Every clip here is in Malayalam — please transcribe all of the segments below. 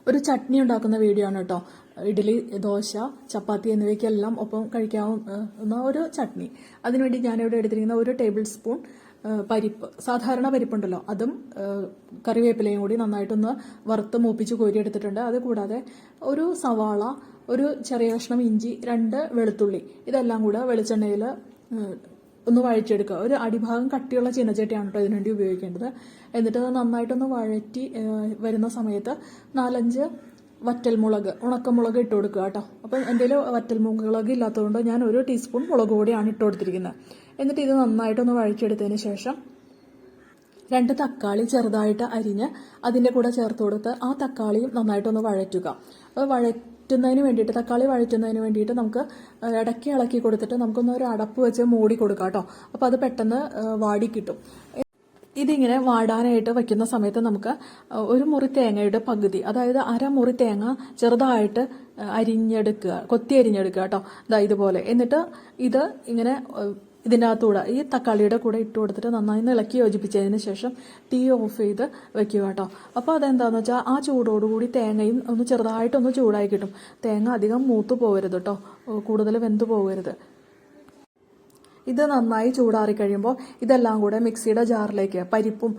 ഒരു ചട്നി ഉണ്ടാക്കുന്ന വീഡിയോ ആണ് കേട്ടോ. ഇഡ്ഡലി, ദോശ, ചപ്പാത്തി എന്നിവയ്ക്കെല്ലാം ഒപ്പം കഴിക്കാവുന്ന ഒരു ചട്നി. അതിനുവേണ്ടി ഞാനിവിടെ എടുത്തിരിക്കുന്ന 1 ടേബിൾ സ്പൂൺ പരിപ്പ്, സാധാരണ പരിപ്പുണ്ടല്ലോ, അതും കറിവേപ്പിലയും കൂടി നന്നായിട്ടൊന്ന് വറുത്ത് മൂപ്പിച്ച് കോരിയെടുത്തിട്ടുണ്ട്. അതുകൂടാതെ ഒരു സവാള, ഒരു ചെറിയ കഷ്ണം ഇഞ്ചി, 2 വെളുത്തുള്ളി, ഇതെല്ലാം കൂടെ വെളിച്ചെണ്ണയിൽ ഒന്ന് വഴറ്റിയെടുക്കുക. ഒരു അടിഭാഗം കട്ടിയുള്ള ചീനച്ചട്ടിയാണ് കേട്ടോ ഇതിനുവേണ്ടി ഉപയോഗിക്കേണ്ടത്. എന്നിട്ട് അത് നന്നായിട്ടൊന്ന് വഴറ്റി വരുന്ന സമയത്ത് 4-5 വറ്റൽമുളക്, ഉണക്കമുളക് ഇട്ട് കൊടുക്കുക കേട്ടോ. അപ്പം എൻ്റെ കയ്യിൽ വറ്റൽമുളക് ഇല്ലാത്തതുകൊണ്ട് ഞാൻ 1 ടീസ്പൂൺ മുളക് പൊടിയാണ് ഇട്ട് കൊടുത്തിരിക്കുന്നത്. എന്നിട്ട് ഇത് നന്നായിട്ടൊന്ന് വഴറ്റിയെടുത്തതിന് ശേഷം 2 തക്കാളി ചെറുതായിട്ട് അരിഞ്ഞ് അതിൻ്റെ കൂടെ ചേർത്ത് കൊടുത്ത് ആ തക്കാളിയും നന്നായിട്ടൊന്ന് വഴറ്റുക. അത് വഴറ്റുന്നതിന് വേണ്ടിയിട്ട്, തക്കാളി വഴറ്റുന്നതിന് വേണ്ടിയിട്ട് നമുക്ക് ഇടയ്ക്ക് ഇളക്കി കൊടുത്തിട്ട് നമുക്കൊന്ന് ഒരു അടപ്പ് വെച്ച് മൂടി കൊടുക്കാം കേട്ടോ. അപ്പോൾ അത് പെട്ടെന്ന് വാടി കിട്ടും. ഇതിങ്ങനെ വാടാനായിട്ട് വയ്ക്കുന്ന സമയത്ത് നമുക്ക് 1 മുറി തേങ്ങയുടെ പകുതി, അതായത് 1/2 മുറി തേങ്ങ ചെറുതായിട്ട് അരിഞ്ഞെടുക്കുക, കൊത്തി അരിഞ്ഞെടുക്കുക കേട്ടോ. ഇതുപോലെ. എന്നിട്ട് ഇത് ഇങ്ങനെ ഇതിൻ്റെ അകത്തൂടെ ഈ തക്കാളിയുടെ കൂടെ ഇട്ട് കൊടുത്തിട്ട് നന്നായി ഇളക്കി യോജിപ്പിച്ചതിന് ശേഷം തീ ഓഫ് ചെയ്ത് വെക്കുക കേട്ടോ. അപ്പോൾ അതെന്താണെന്ന് വെച്ചാൽ ആ ചൂടോടുകൂടി തേങ്ങയും ഒന്ന് ചെറുതായിട്ടൊന്ന് ചൂടായി കിട്ടും. തേങ്ങ അധികം മൂത്ത് പോകരുത് കേട്ടോ, കൂടുതൽ വെന്ത് പോകരുത്. ഇത് നന്നായി ചൂടാറി കഴിയുമ്പോൾ ഇതെല്ലാം കൂടെ മിക്സിയുടെ ജാറിലേക്ക് പരിപ്പും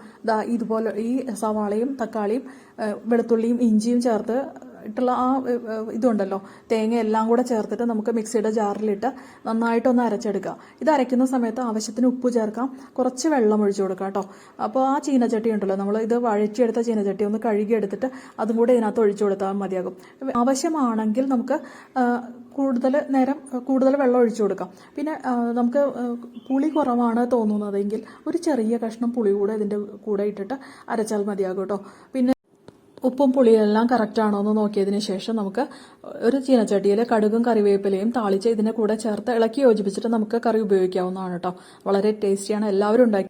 ഇതുപോലെ ഈ സവാളയും തക്കാളിയും വെളുത്തുള്ളിയും ഇഞ്ചിയും ചേർത്ത് ഇട്ടുള്ള ആ ഇതുണ്ടല്ലോ, തേങ്ങ എല്ലാം കൂടെ ചേർത്തിട്ട് നമുക്ക് മിക്സിയുടെ ജാറിലിട്ട് നന്നായിട്ടൊന്ന് അരച്ചെടുക്കുക. ഇത് അരയ്ക്കുന്ന സമയത്ത് ആവശ്യത്തിന് ഉപ്പ് ചേർക്കാം, കുറച്ച് വെള്ളം ഒഴിച്ചു കൊടുക്കാം കേട്ടോ. അപ്പോൾ ആ ചീനച്ചട്ടി ഉണ്ടല്ലോ, നമ്മൾ ഇത് വഴറ്റിയെടുത്ത ചീനച്ചട്ടി ഒന്ന് കഴുകിയെടുത്തിട്ട് അതും കൂടെ ഇതിനകത്ത് ഒഴിച്ചു കൊടുത്താൽ മതിയാകും. ആവശ്യമാണെങ്കിൽ നമുക്ക് കൂടുതൽ വെള്ളം ഒഴിച്ചു കൊടുക്കാം. പിന്നെ നമുക്ക് പുളി കുറവാണ് തോന്നുന്നതെങ്കിൽ ഒരു ചെറിയ കഷ്ണം പുളി കൂടെ ഇതിൻ്റെ കൂടെ ഇട്ടിട്ട് അരച്ചാൽ മതിയാകും കേട്ടോ. പിന്നെ ഉപ്പും പുളിയെല്ലാം കറക്റ്റാണോ എന്ന് നോക്കിയതിന് ശേഷം നമുക്ക് ഒരു ചീനച്ചട്ടിയിൽ കടുകും കറിവേപ്പിലയും താളിച്ച് ഇതിൻ്റെ കൂടെ ചേർത്ത് ഇളക്കി യോജിപ്പിച്ചിട്ട് നമുക്ക് കറി ഉപയോഗിക്കാവുന്നതാണ് കേട്ടോ. വളരെ ടേസ്റ്റിയാണ്, എല്ലാവരും ഉണ്ടാക്കി